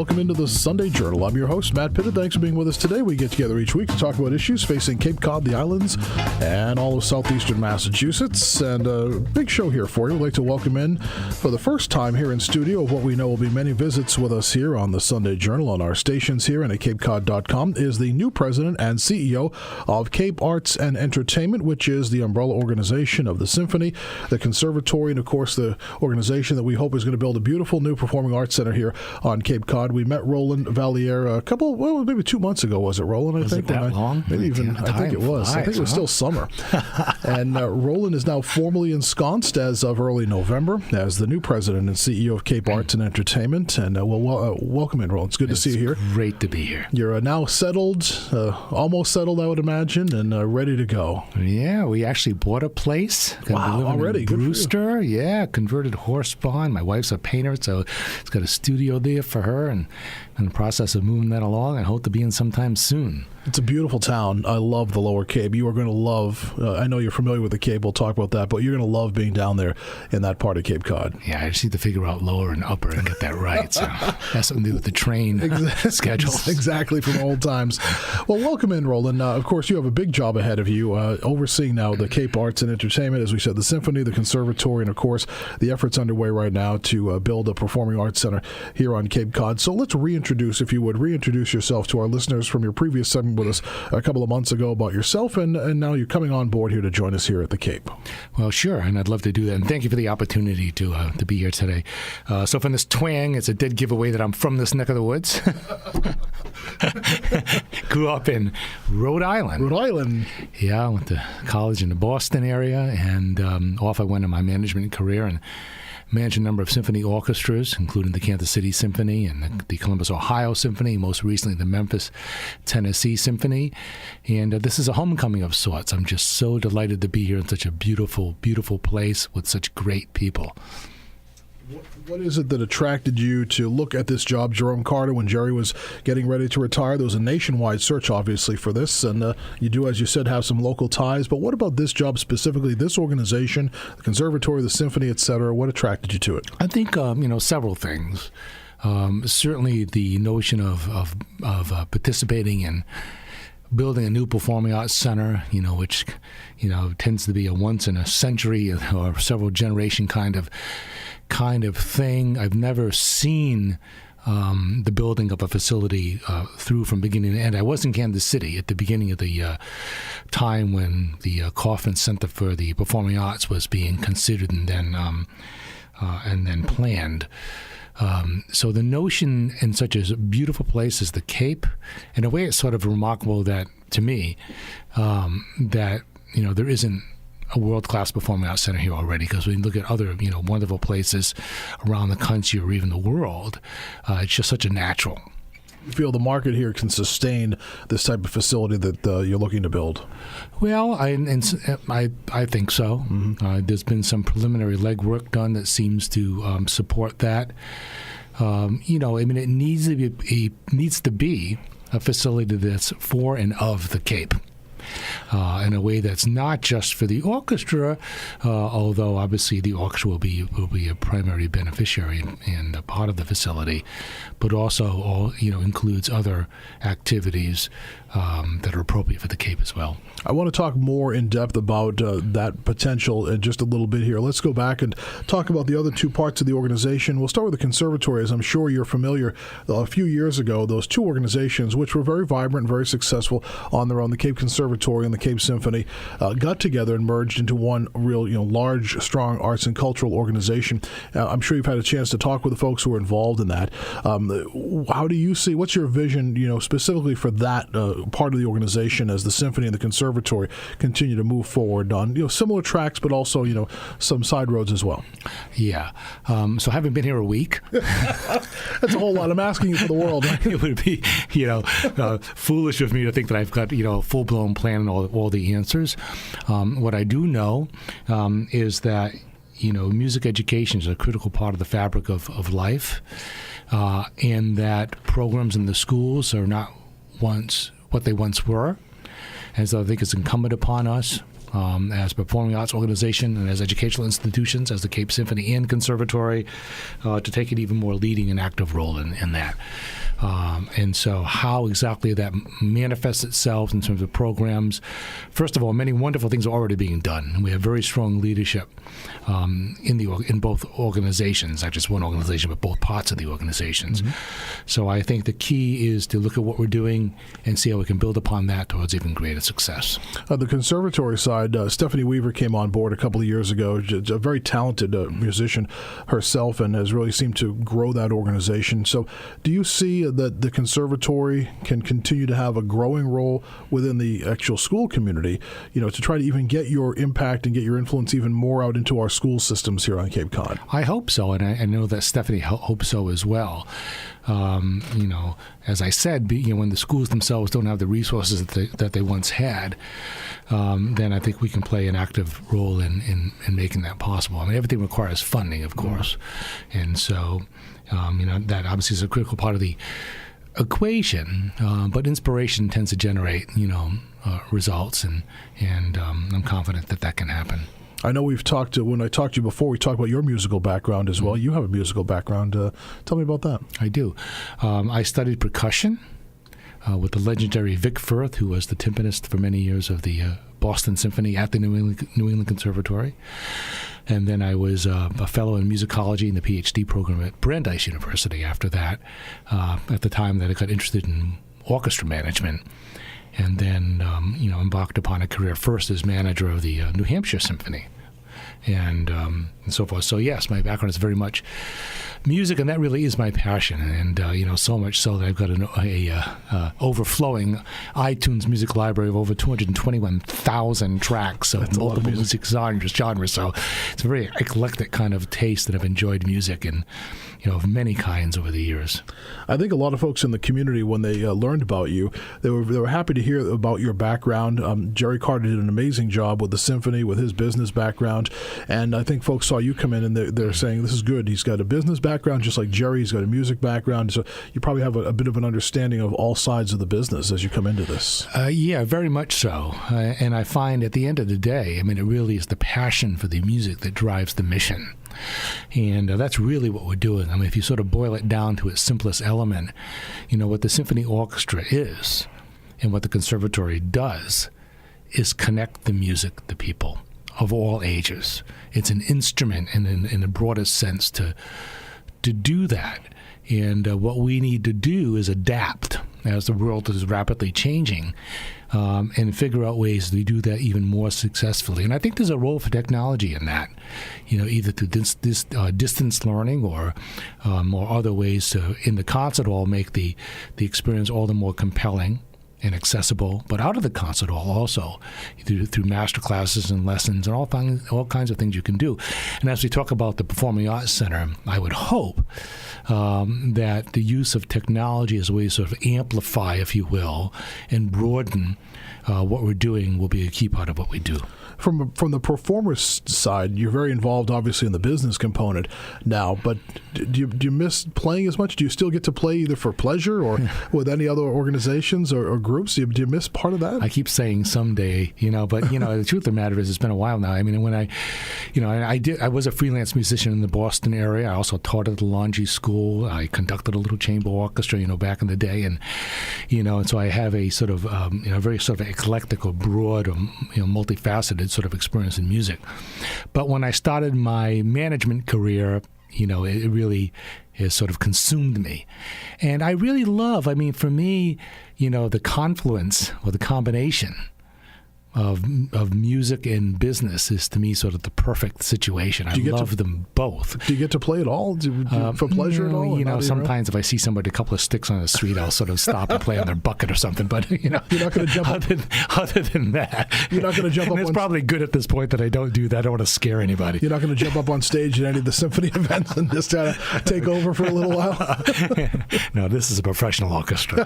welcome into the Sunday Journal. I'm your host, Matt Pittard. Thanks for being with us today. We get together each week to talk about issues facing Cape Cod, the islands, and all of southeastern Massachusetts. And a big show here for you. We'd like to welcome in for the first time here in studio of what we know will be many visits with us here on the Sunday Journal on our stations here and at CapeCod.com is the new president and CEO of Cape Arts and Entertainment, which is the umbrella organization of the Symphony, the Conservatory, and of course the organization that we hope is going to build a beautiful new performing arts center here on Cape Cod. We met Roland Valliere maybe 2 months ago, was it, Roland? Was it that long? Maybe even, I think it was. I think it was still summer. And Roland is now formally ensconced as of early November as the new president and CEO of Cape Arts and Entertainment. And welcome in, Roland. It's good to see you here. Great to be here. You're now settled, almost settled, I would imagine, and ready to go. Yeah, we actually bought a place. Wow, already? Good Brewster. Yeah, converted horse barn. My wife's a painter, so it's got a studio there for her, and in the process of moving that along. I hope to be in sometime soon. It's a beautiful town. I love the Lower Cape. You are going to love, I know you're familiar with the Cape, we'll talk about that, but you're going to love being down there in that part of Cape Cod. Yeah, I just need to figure out lower and upper and get that right. So that's something to do with the train schedules. Exactly, from old times. Well, welcome in, Roland. Of course, you have a big job ahead of you, overseeing now the Cape Arts and Entertainment, as we said, the Symphony, the Conservatory, and of course, the efforts underway right now to build a performing arts center here on Cape Cod. So let's reintroduce yourself to our listeners from your previous segment with us a couple of months ago about yourself, and now you're coming on board here to join us here at the Cape. Well, sure, and I'd love to do that, and thank you for the opportunity to be here today. So from this twang, it's a dead giveaway that I'm from this neck of the woods. Grew up in Rhode Island. Rhode Island. Yeah, I went to college in the Boston area, and off I went in my management career, and managed a number of symphony orchestras, including the Kansas City Symphony and the Columbus, Ohio Symphony, most recently the Memphis, Tennessee Symphony. And this is a homecoming of sorts. I'm just so delighted to be here in such a beautiful, beautiful place with such great people. What is it that attracted you to look at this job? Jerome Carter, when Jerry was getting ready to retire, there was a nationwide search, obviously, for this, and you do, as you said, have some local ties. But what about this job specifically, this organization, the Conservatory, the Symphony, et cetera? What attracted you to it? I think, several things. Certainly the notion of participating in building a new performing arts center, which, tends to be a once in a century or several generation kind of thing. I've never seen the building of a facility through from beginning to end. I was in Kansas City at the beginning of the time when the Kaufman Center for the Performing Arts was being considered and then planned. So the notion in such a beautiful place as the Cape, in a way it's sort of remarkable that, to me, that, there isn't a world-class performing arts center here already, because when you look at other, wonderful places around the country or even the world, it's just such a natural. You feel the market here can sustain this type of facility that you're looking to build? Well, I think so. Mm-hmm. There's been some preliminary legwork done that seems to support that. It needs to be a facility that's for and of the Cape. In a way that's not just for the orchestra, although obviously the orchestra will be a primary beneficiary and a part of the facility, but also includes other activities that are appropriate for the Cape as well. I want to talk more in depth about that potential in just a little bit here. Let's go back and talk about the other two parts of the organization. We'll start with the Conservatory, as I'm sure you're familiar. A few years ago, those two organizations, which were very vibrant and very successful on their own, the Cape Conservatory and the Cape Symphony, got together and merged into one real, large, strong arts and cultural organization. I'm sure you've had a chance to talk with the folks who are involved in that. How do you see, what's your vision, specifically for that part of the organization as the Symphony and the Conservatory continue to move forward on similar tracks, but also some side roads as well? Yeah. So having been here a week, that's a whole lot. I'm asking you for the world. Right? It would be foolish of me to think that I've got a full-blown plan and all the answers. What I do know is that music education is a critical part of the fabric of life, and that programs in the schools are not what they once were. And so I think it's incumbent upon us as a performing arts organization and as educational institutions, as the Cape Symphony and Conservatory, to take an even more leading and active role in that. And so how exactly that manifests itself in terms of programs, first of all, many wonderful things are already being done. We have very strong leadership in both organizations, not just one organization, but both parts of the organizations. So I think the key is to look at what we're doing and see how we can build upon that towards even greater success. The conservatory side, Stephanie Weaver came on board a couple of years ago, a very talented musician herself, and has really seemed to grow that organization. So do you see that the conservatory can continue to have a growing role within the actual school community, to try to even get your impact and get your influence even more out into our school systems here on Cape Cod? I hope so, and I know that Stephanie hopes so as well. As I said, when the schools themselves don't have the resources that they once had, then I think we can play an active role in making that possible. I mean, everything requires funding, of course, and so that obviously is a critical part of the equation. But inspiration tends to generate, results, and I'm confident that can happen. I know when I talked to you before, we talked about your musical background as well. You have a musical background. Tell me about that. I do. I studied percussion with the legendary Vic Firth, who was the timpanist for many years of the Boston Symphony at the New England Conservatory. And then I was a fellow in musicology in the PhD program at Brandeis University after that, at the time that I got interested in orchestra management. And then, embarked upon a career first as manager of the New Hampshire Symphony, and so forth. So yes, my background is very much music, and that really is my passion. And so much so that I've got a overflowing iTunes music library of over 221,000 tracks of multiple music genres. So it's a very eclectic kind of taste that I've enjoyed music and of many kinds over the years. I think a lot of folks in the community, when they learned about you, they were happy to hear about your background. Jerry Carter did an amazing job with the symphony, with his business background, and I think folks saw you come in and they're saying, this is good. He's got a business background just like Jerry. He's got a music background, so you probably have a bit of an understanding of all sides of the business as you come into this. Yeah, very much so. And I find at the end of the day, it really is the passion for the music that drives the mission. And that's really what we're doing. If you sort of boil it down to its simplest element, what the symphony orchestra is and what the conservatory does is connect the music to people of all ages. It's an instrument in the broadest sense to do that. And what we need to do is adapt as the world is rapidly changing, and figure out ways to do that even more successfully. And I think there's a role for technology in that, either through distance learning or other ways to, in the concert hall, make the experience all the more compelling and accessible, but out of the concert hall also through master classes and lessons and all kinds of things you can do. And as we talk about the Performing Arts Center, I would hope that the use of technology as a way to sort of amplify, if you will, and broaden what we're doing will be a key part of what we do. From the performer's side, you're very involved, obviously, in the business component now, but do you miss playing as much? Do you still get to play either for pleasure or with any other organizations or groups? Do you miss part of that? I keep saying someday, but the truth of the matter is it's been a while now. When I was a freelance musician in the Boston area. I also taught at the Longy School. I conducted a little chamber orchestra, back in the day, and so I have a sort of very sort of eclectic or broad or multifaceted sort of experience in music. But when I started my management career, it really has sort of consumed me. And I really love, for me, the confluence or the combination of music and business is, to me, sort of the perfect situation. I love them both. Do you get to play at all for pleasure at all? Sometimes if I see somebody a couple of sticks on the street, I'll sort of stop and play on their bucket or something. But you're not going to jump up. Other than that, you're not going to jump up. It's probably good at this point that I don't do that. I don't want to scare anybody. You're not going to jump up on stage at any of the symphony events and just take over for a little while. No, this is a professional orchestra.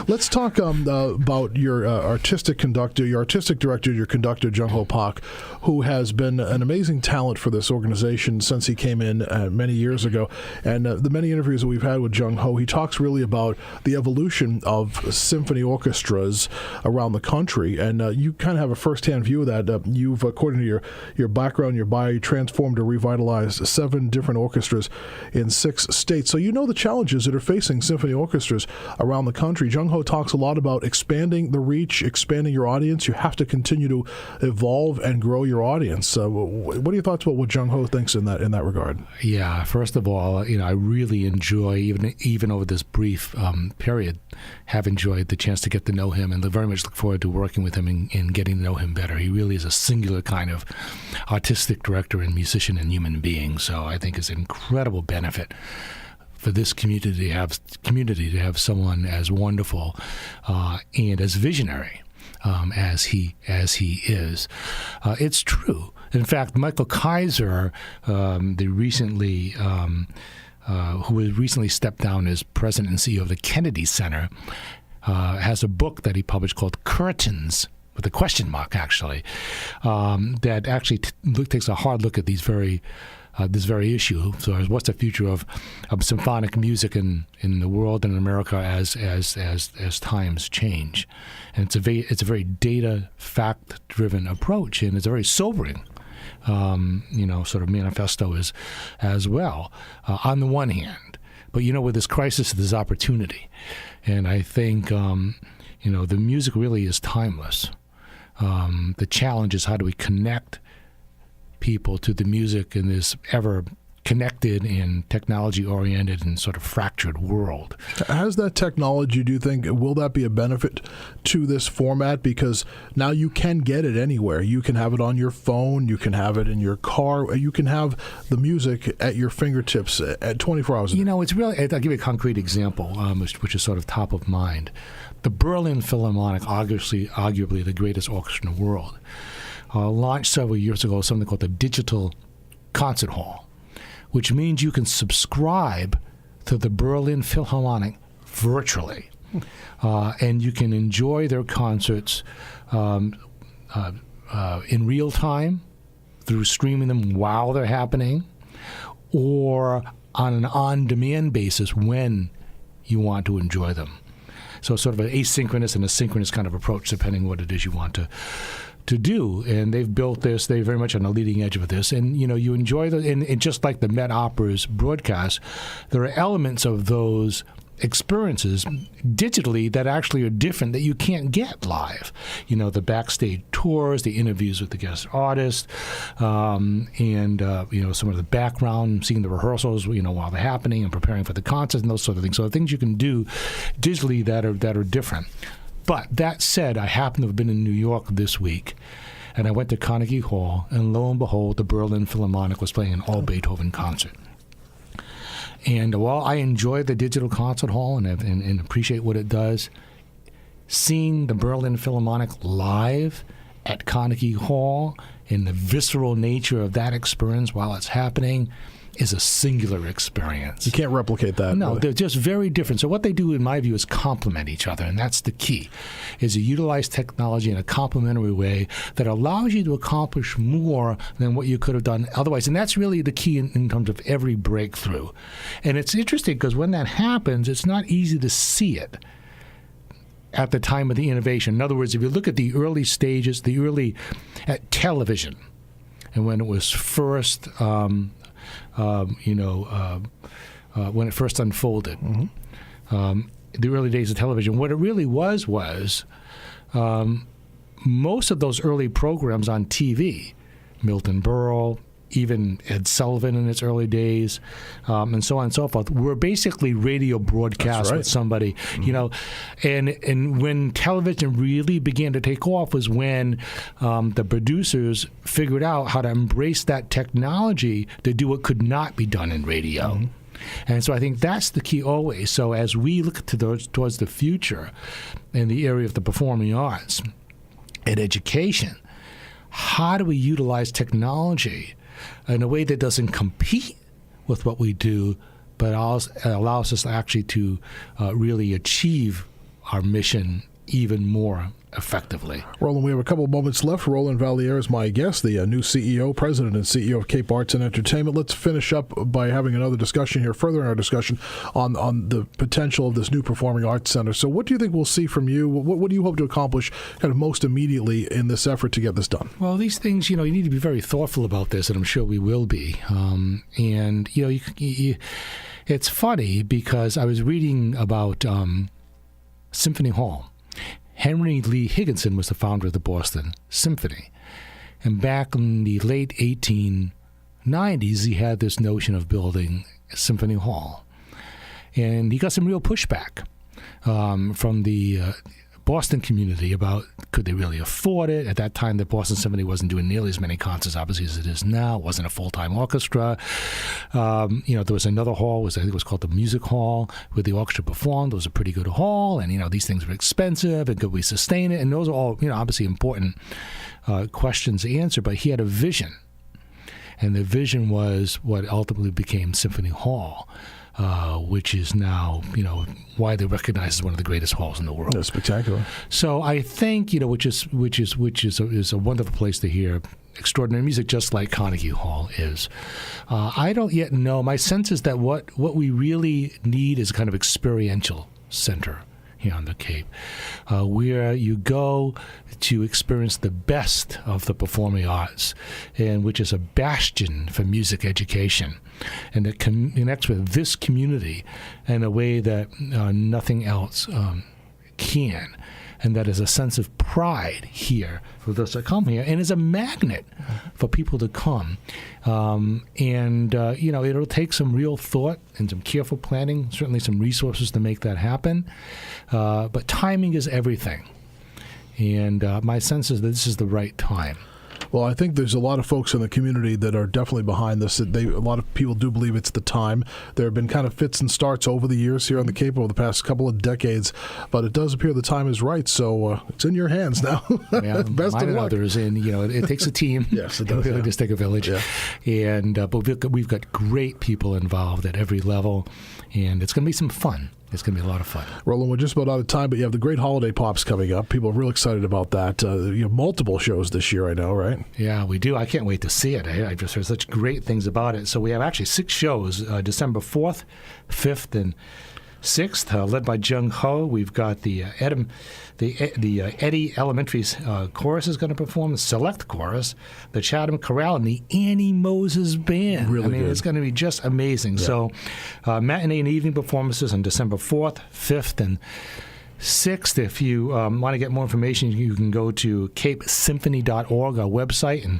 Let's talk about your artistic conducting conductor, your artistic director, your conductor, Jung Ho Park, who has been an amazing talent for this organization since he came in many years ago. And the many interviews that we've had with Jung Ho, he talks really about the evolution of symphony orchestras around the country. And you kind of have a first-hand view of that. You've, according to your background, your bio, you transformed or revitalized 7 different orchestras in 6 states. So you know the challenges that are facing symphony orchestras around the country. Jung Ho talks a lot about expanding the reach, expanding your audience. You have to continue to evolve and grow your audience. What are your thoughts about what Jung Ho thinks in that regard? Yeah, first of all, I really enjoy, even over this brief period, have enjoyed the chance to get to know him, and very much look forward to working with him and getting to know him better. He really is a singular kind of artistic director and musician and human being. So I think it's an incredible benefit for this community to have someone as wonderful and as visionary as he is. It's true. In fact, Michael Kaiser, who recently stepped down as president and CEO of the Kennedy Center, has a book that he published called Curtains, with a question mark, actually, that actually takes a hard look at this very issue. So, what's the future of symphonic music in the world and in America as times change? And it's a very data, fact-driven approach, and it's a very sobering, sort of manifesto as well. On the one hand, but with this crisis, there's opportunity, and I think the music really is timeless. The challenge is, how do we connect people to the music in this ever connected and technology-oriented and sort of fractured world? Has that technology, do you think, will that be a benefit to this format? Because now you can get it anywhere. You can have it on your phone. You can have it in your car. You can have the music at your fingertips at 24 hours a day. It's really, I'll give you a concrete example, which is sort of top of mind. The Berlin Philharmonic, arguably the greatest orchestra in the world, launched several years ago something called the Digital Concert Hall, which means you can subscribe to the Berlin Philharmonic virtually, and you can enjoy their concerts in real time through streaming them while they're happening, or on an on-demand basis when you want to enjoy them. So sort of an asynchronous and a synchronous kind of approach, depending what it is you want to do. And they've built this. They're very much on the leading edge of this. And, you enjoy and just like the Met Opera's broadcast, there are elements of those experiences digitally that actually are different, that you can't get live. The backstage tours, the interviews with the guest artists, and some of the background, seeing the rehearsals, while they're happening and preparing for the concerts and those sort of things. So the things you can do digitally that are different. But that said, I happen to have been in New York this week, and I went to Carnegie Hall, and lo and behold, the Berlin Philharmonic was playing an all-Beethoven concert. And while I enjoy the Digital Concert Hall and appreciate what it does, seeing the Berlin Philharmonic live at Carnegie Hall and the visceral nature of that experience while it's happening is a singular experience. You can't replicate that. No, really. They're just very different. So what they do, in my view, is complement each other, and that's the key, is to utilize technology in a complementary way that allows you to accomplish more than what you could have done otherwise. And that's really the key in terms of every breakthrough. And it's interesting because when that happens, it's not easy to see it at the time of the innovation. In other words, if you look at the early stages, at television, and when it was first when it first unfolded, the early days of television, what it really was most of those early programs on TV, Milton Berle, even Ed Sullivan in its early days, and so on and so forth, were basically radio broadcasts with somebody, and when television really began to take off was when the producers figured out how to embrace that technology to do what could not be done in radio. And so I think that's the key always. So as we look towards the future in the area of the performing arts and education, how do we utilize technology in a way that doesn't compete with what we do, but allows us actually to really achieve our mission even more effectively. Roland, we have a couple of moments left. Roland Valliere is my guest, the new CEO, President and CEO of Cape Arts and Entertainment. Let's finish up by having another discussion here, further in our discussion on the potential of this new performing arts center. So what do you think we'll see from you? What do you hope to accomplish kind of most immediately in this effort to get this done? Well, these things, you need to be very thoughtful about this, and I'm sure we will be. And, it's funny because I was reading about Symphony Hall. Henry Lee Higginson was the founder of the Boston Symphony. And back in the late 1890s, he had this notion of building a Symphony Hall. And he got some real pushback from the Boston community about could they really afford it. At that time, the Boston Symphony wasn't doing nearly as many concerts, obviously, as it is now. It wasn't a full-time orchestra. There was another hall, I think it was called the Music Hall, where the orchestra performed. It was a pretty good hall, and, these things were expensive, and could we sustain it? And those are all, obviously important questions to answer, but he had a vision. And the vision was what ultimately became Symphony Hall. Which is now, widely recognized as one of the greatest halls in the world. That's spectacular. So I think, which is a wonderful place to hear extraordinary music, just like Carnegie Hall is. I don't yet know. My sense is that what we really need is a kind of experiential center here on the Cape, where you go to experience the best of the performing arts, and which is a bastion for music education, and it connects with this community in a way that nothing else can. And that is a sense of pride here for those that come here, and is a magnet for people to come. It'll take some real thought and some careful planning, certainly some resources to make that happen. But timing is everything. And my sense is that this is the right time. Well, I think there's a lot of folks in the community that are definitely behind this. A lot of people do believe it's the time. There have been kind of fits and starts over the years here on the Cape over the past couple of decades, but it does appear the time is right. So it's in your hands now. Yeah, Best of luck. Others, and it takes a team. Yes, it does. It really does take a village. Yeah. And but we've got great people involved at every level, and it's going to be some fun. It's going to be a lot of fun. Roland, we're just about out of time, but you have the great holiday pops coming up. People are real excited about that. You have multiple shows this year, I know, right? Yeah, we do. I can't wait to see it. I've just heard such great things about it. So we have actually 6 shows, December 4th, 5th, and 6th, led by Jung Ho. We've got the Eddy Elementary Chorus is going to perform, the Select Chorus, the Chatham Chorale, and the Annie Moses Band. Really good. It's going to be just amazing. Yeah. So matinee and evening performances on December 4th, 5th, and 6th. If you want to get more information, you can go to capesymphony.org, our website, and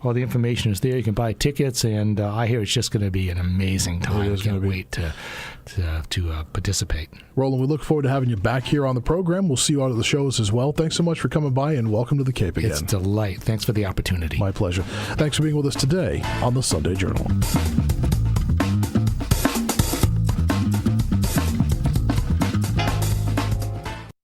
all the information is there. You can buy tickets, and I hear it's just going to be an amazing time. I can't wait to participate. Roland, we look forward to having you back here on the program. We'll see you out at the shows as well. Thanks so much for coming by, and welcome to the Cape again. It's a delight. Thanks for the opportunity. My pleasure. Thanks for being with us today on the Sunday Journal.